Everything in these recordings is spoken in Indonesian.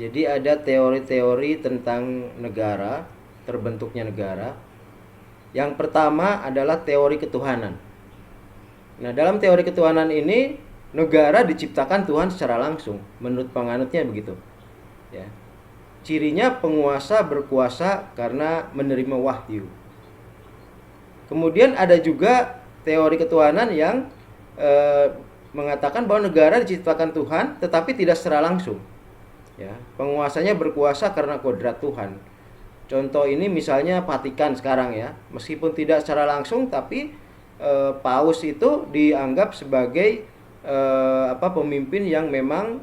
Jadi ada teori-teori tentang negara, terbentuknya negara. Yang pertama adalah teori ketuhanan. Nah, dalam teori ketuhanan ini negara diciptakan Tuhan secara langsung, menurut penganutnya begitu. Ya. Cirinya penguasa berkuasa karena menerima wahyu. Kemudian ada juga teori ketuhanan yang mengatakan bahwa negara diciptakan Tuhan tetapi tidak secara langsung. Ya, penguasanya berkuasa karena kodrat Tuhan. Contoh ini misalnya Vatikan sekarang ya, meskipun tidak secara langsung tapi paus itu dianggap sebagai pemimpin yang memang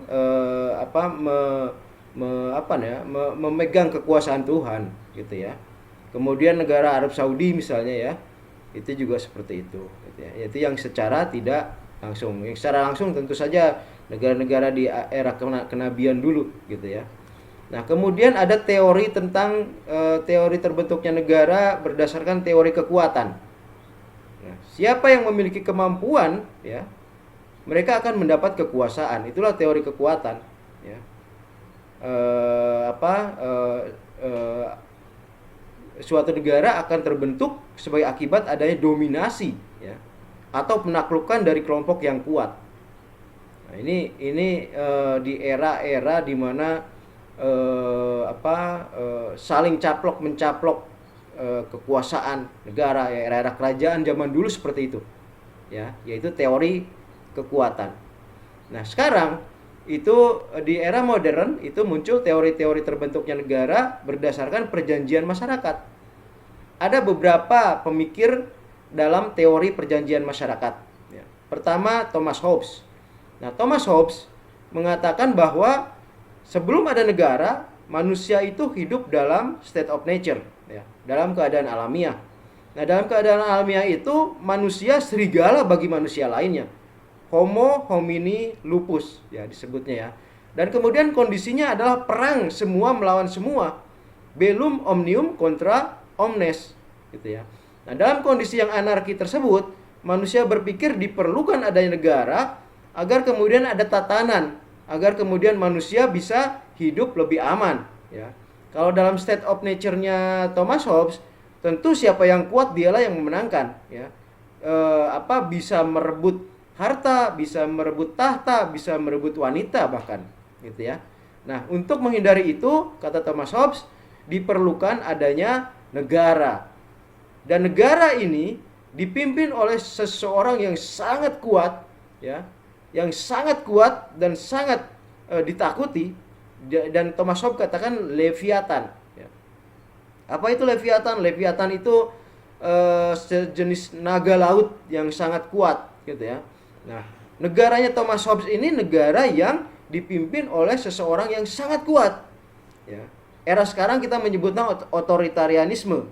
memegang kekuasaan Tuhan gitu ya. Kemudian negara Arab Saudi misalnya ya, itu juga seperti itu gitu ya. Itu yang secara tidak langsung. Yang secara langsung tentu saja negara-negara di era kenabian dulu gitu ya. Nah, kemudian ada teori tentang teori terbentuknya negara berdasarkan teori kekuatan. Nah, siapa yang memiliki kemampuan ya, mereka akan mendapat kekuasaan. Itulah teori kekuatan ya. Suatu negara akan terbentuk sebagai akibat adanya dominasi ya, atau penaklukan dari kelompok yang kuat. Nah, ini di era-era di mana saling caplok mencaplok kekuasaan negara ya, era-era kerajaan zaman dulu seperti itu ya, yaitu teori kekuatan. Nah, sekarang itu di era modern itu muncul teori-teori terbentuknya negara berdasarkan perjanjian masyarakat. Ada beberapa pemikir dalam teori perjanjian masyarakat ya. Pertama, Thomas Hobbes. Nah, Thomas Hobbes mengatakan bahwa sebelum ada negara, manusia itu hidup dalam state of nature ya, dalam keadaan alamiah. Nah, dalam keadaan alamiah itu manusia serigala bagi manusia lainnya. Homo homini lupus ya disebutnya ya. Dan kemudian kondisinya adalah perang semua melawan semua. Bellum omnium contra omnes gitu ya. Nah, dalam kondisi yang anarki tersebut, manusia berpikir diperlukan adanya negara agar kemudian ada tatanan, agar kemudian manusia bisa hidup lebih aman ya. Kalau dalam state of nature-nya Thomas Hobbes, tentu siapa yang kuat dialah yang memenangkan ya. Bisa merebut harta, bisa merebut tahta, bisa merebut wanita bahkan gitu ya. Nah, untuk menghindari itu, kata Thomas Hobbes, diperlukan adanya negara. Dan negara ini dipimpin oleh seseorang yang sangat kuat ya, yang sangat kuat dan sangat ditakuti, dan Thomas Hobbes katakan Leviathan ya. Apa itu Leviathan? Leviathan itu sejenis naga laut yang sangat kuat gitu ya. Nah, negaranya Thomas Hobbes ini negara yang dipimpin oleh seseorang yang sangat kuat ya. Era sekarang kita menyebutnya otoritarianisme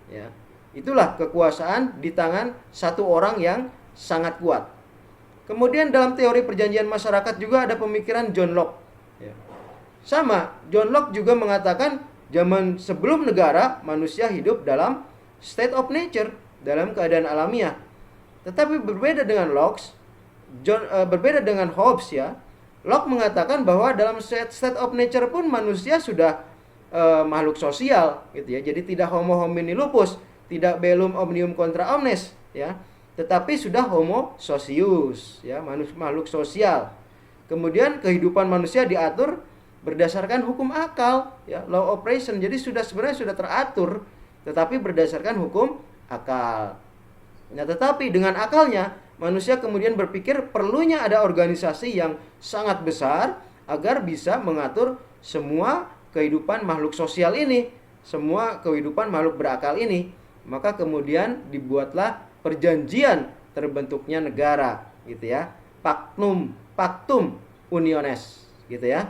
ya. Itulah kekuasaan di tangan satu orang yang sangat kuat. Kemudian dalam teori perjanjian masyarakat juga ada pemikiran John Locke ya. Sama, John Locke juga mengatakan zaman sebelum negara manusia hidup dalam state of nature, dalam keadaan alamiah. Tetapi berbeda dengan berbeda dengan Hobbes ya. Locke mengatakan bahwa dalam state of nature pun manusia sudah makhluk sosial gitu ya. Jadi tidak homo homini lupus, tidak bellum omnium contra omnes ya. Tetapi sudah homo socius ya, makhluk sosial. Kemudian kehidupan manusia diatur berdasarkan hukum akal ya, law of reason. Jadi sebenarnya sudah teratur tetapi berdasarkan hukum akal. Nah, tetapi dengan akalnya manusia kemudian berpikir perlunya ada organisasi yang sangat besar agar bisa mengatur semua kehidupan makhluk sosial ini, semua kehidupan makhluk berakal ini. Maka kemudian dibuatlah perjanjian terbentuknya negara gitu ya. Pactum uniones gitu ya.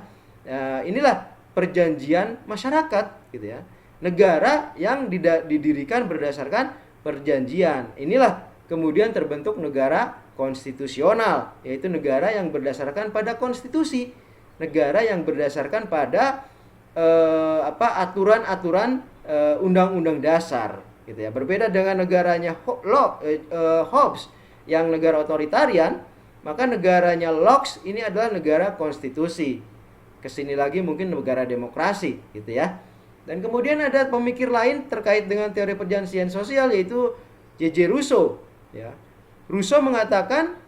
Inilah perjanjian masyarakat gitu ya. Negara yang didirikan berdasarkan perjanjian. Inilah kemudian terbentuk negara konstitusional, yaitu negara yang berdasarkan pada konstitusi, negara yang berdasarkan pada aturan-aturan undang-undang dasar gitu ya. Berbeda dengan negaranya Hobbes yang negara otoritarian, Maka negaranya Locke ini adalah negara konstitusi. Kesini lagi mungkin negara demokrasi gitu ya. Dan kemudian ada pemikir lain terkait dengan teori perjanjian sosial, yaitu J.J. Rousseau ya. Rousseau mengatakan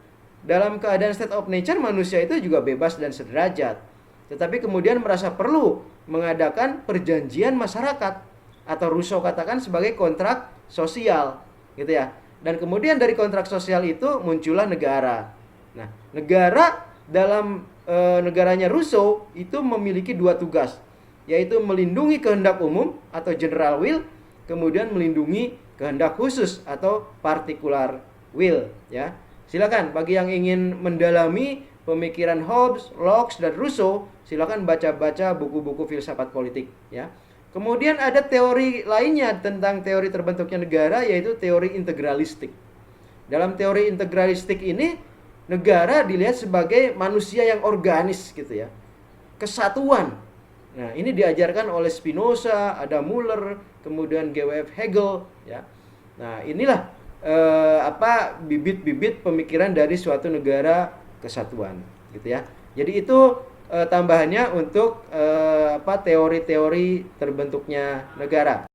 dalam keadaan state of nature manusia itu juga bebas dan sederajat. Tetapi kemudian merasa perlu mengadakan perjanjian masyarakat, atau Rousseau katakan sebagai kontrak sosial gitu ya. Dan kemudian dari kontrak sosial itu muncullah negara. Nah, negara dalam negaranya Rousseau itu memiliki dua tugas, yaitu melindungi kehendak umum atau general will, kemudian melindungi kehendak khusus atau particular will ya. Silakan bagi yang ingin mendalami pemikiran Hobbes, Locke dan Rousseau, silakan baca-baca buku-buku filsafat politik ya. Kemudian ada teori lainnya tentang teori terbentuknya negara, yaitu teori integralistik. Dalam teori integralistik ini negara dilihat sebagai manusia yang organis gitu ya. Kesatuan. Nah, ini diajarkan oleh Spinoza, ada Müller, kemudian G.W.F. Hegel ya. Nah, inilah bibit-bibit pemikiran dari suatu negara kesatuan gitu ya. Jadi itu tambahannya untuk teori-teori terbentuknya negara.